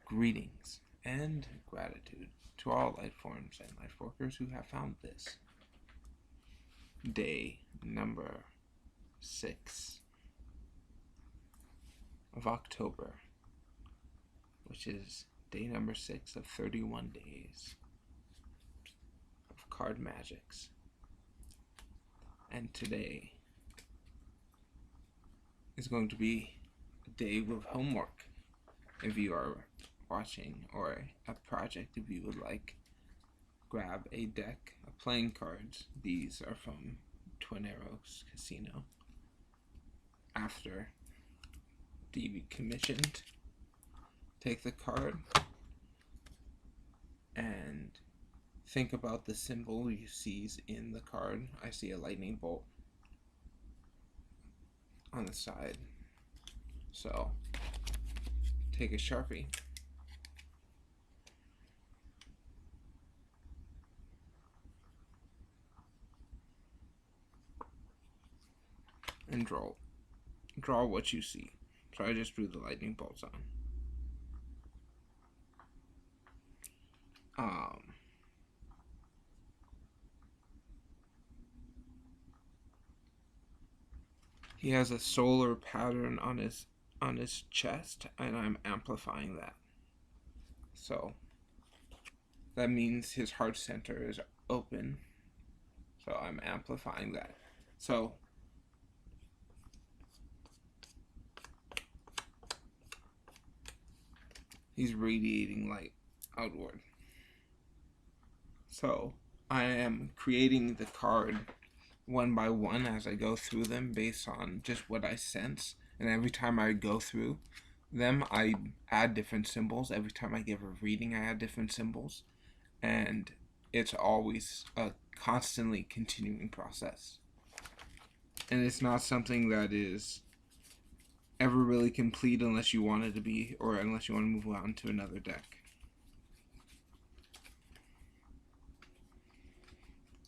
Greetings and gratitude to all life forms and life workers who have found this. Day number 6 of October, which is day number 6 of 31 days of card magics. And today is going to be a day with homework. If you are watching, or a project if you would like, grab a deck of playing cards. These are from Twin Arrows Casino. After decommissioned, take the card and think about the symbol you see in the card. I see a lightning bolt on the side. So take a Sharpie and draw what you see. So I just drew the lightning bolts on. He has a solar pattern on his chest, and I'm amplifying that. So that means his heart center is open. So I'm amplifying that. So he's radiating light outward. So I am creating the card one by one as I go through them based on just what I sense. And every time I go through them, I add different symbols. Every time I give a reading, I add different symbols. And it's always a constantly continuing process. And it's not something that is ever really complete unless you want it to be, or unless you want to move on to another deck.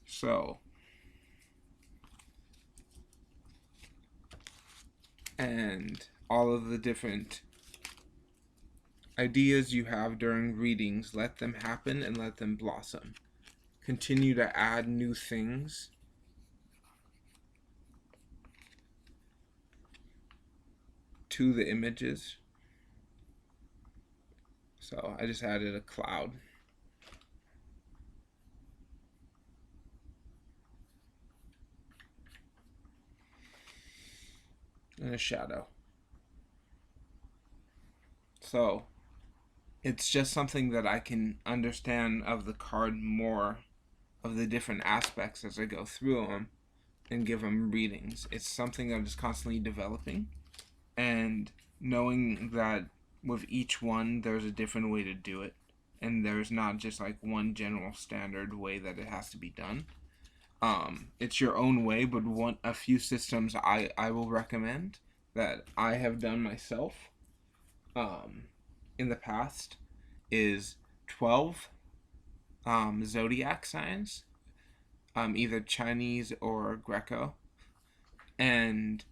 So, and all of the different ideas you have during readings, let them happen and let them blossom. Continue to add new things to the images. So I just added a cloud. And a shadow. So it's just something that I can understand of the card more, of the different aspects as I go through them and give them readings. It's something that is constantly developing, and knowing that with each one there's a different way to do it, and there's not just like one general standard way that it has to be done. It's your own way, but a few systems I will recommend that I have done myself in the past is 12 zodiac signs, either Chinese or Greco, and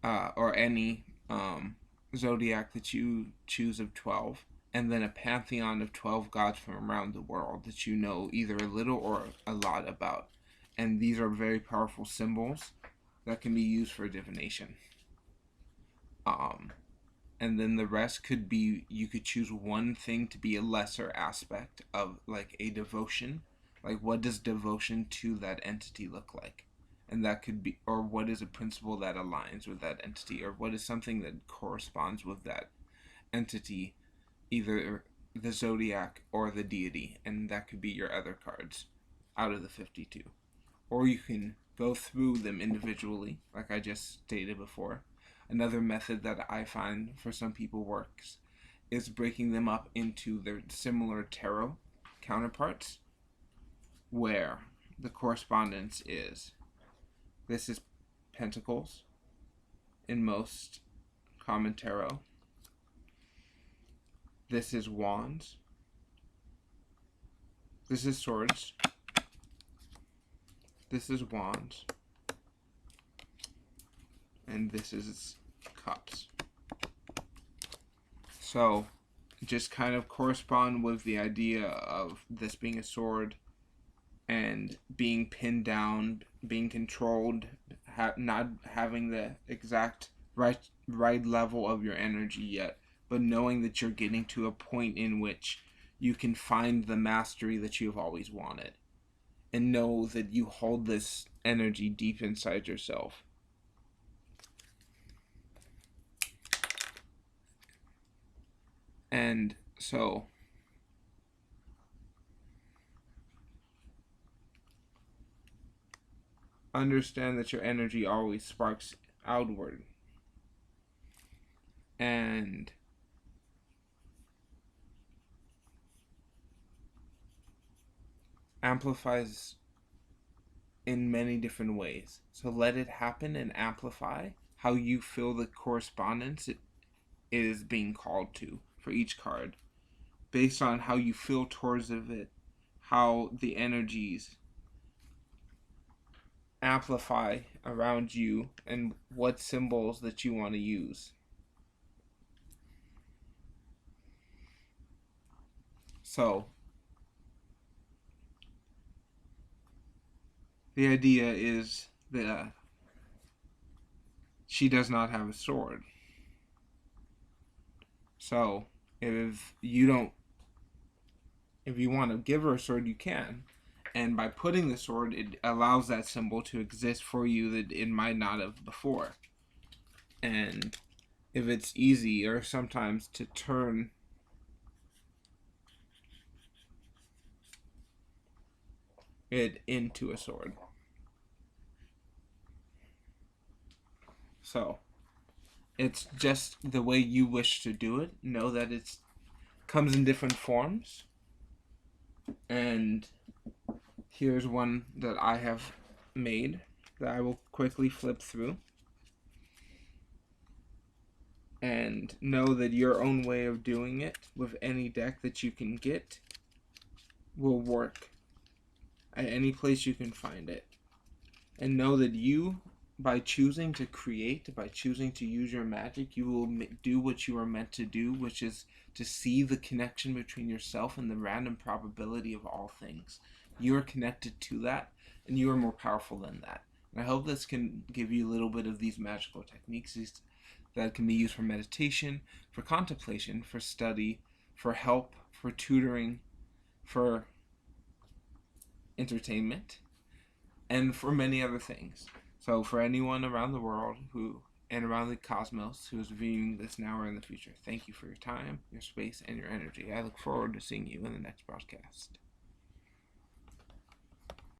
or any zodiac that you choose of 12, and then a pantheon of 12 gods from around the world that you know either a little or a lot about. And these are very powerful symbols that can be used for divination. And then the rest could be, you could choose one thing to be a lesser aspect of, like a devotion. Like, what does devotion to that entity look like? And that could be, or what is a principle that aligns with that entity, or what is something that corresponds with that entity, either the zodiac or the deity. And that could be your other cards out of the 52. Or you can go through them individually, like I just stated before. Another method that I find for some people works is breaking them up into their similar tarot counterparts, where the correspondence is, this is Pentacles in most common tarot. This is Wands. This is Swords. This is Wands. And this is Cups. So just kind of correspond with the idea of this being a sword and being pinned down, being controlled, not having the exact right level of your energy yet, but knowing that you're getting to a point in which you can find the mastery that you have always wanted, and know that you hold this energy deep inside yourself. And so understand that your energy always sparks outward and amplifies in many different ways. So let it happen and amplify how you feel the correspondence is being called to for each card, based on how you feel towards it, how the energies amplify around you, and what symbols that you want to use. So the idea is that she does not have a sword. So if you want to give her a sword, you can. And by putting the sword, it allows that symbol to exist for you that it might not have before. And if it's easier sometimes to turn it into a sword. So it's just the way you wish to do it. Know that it comes in different forms. And here's one that I have made that I will quickly flip through. And know that your own way of doing it with any deck that you can get will work at any place you can find it. And know that you, by choosing to create, by choosing to use your magic, you will do what you are meant to do, which is to see the connection between yourself and the random probability of all things. You are connected to that, and you are more powerful than that. And I hope this can give you a little bit of these magical techniques that can be used for meditation, for contemplation, for study, for help, for tutoring, for entertainment, and for many other things. So for anyone around the world and around the cosmos who is viewing this now or in the future, thank you for your time, your space, and your energy. I look forward to seeing you in the next broadcast.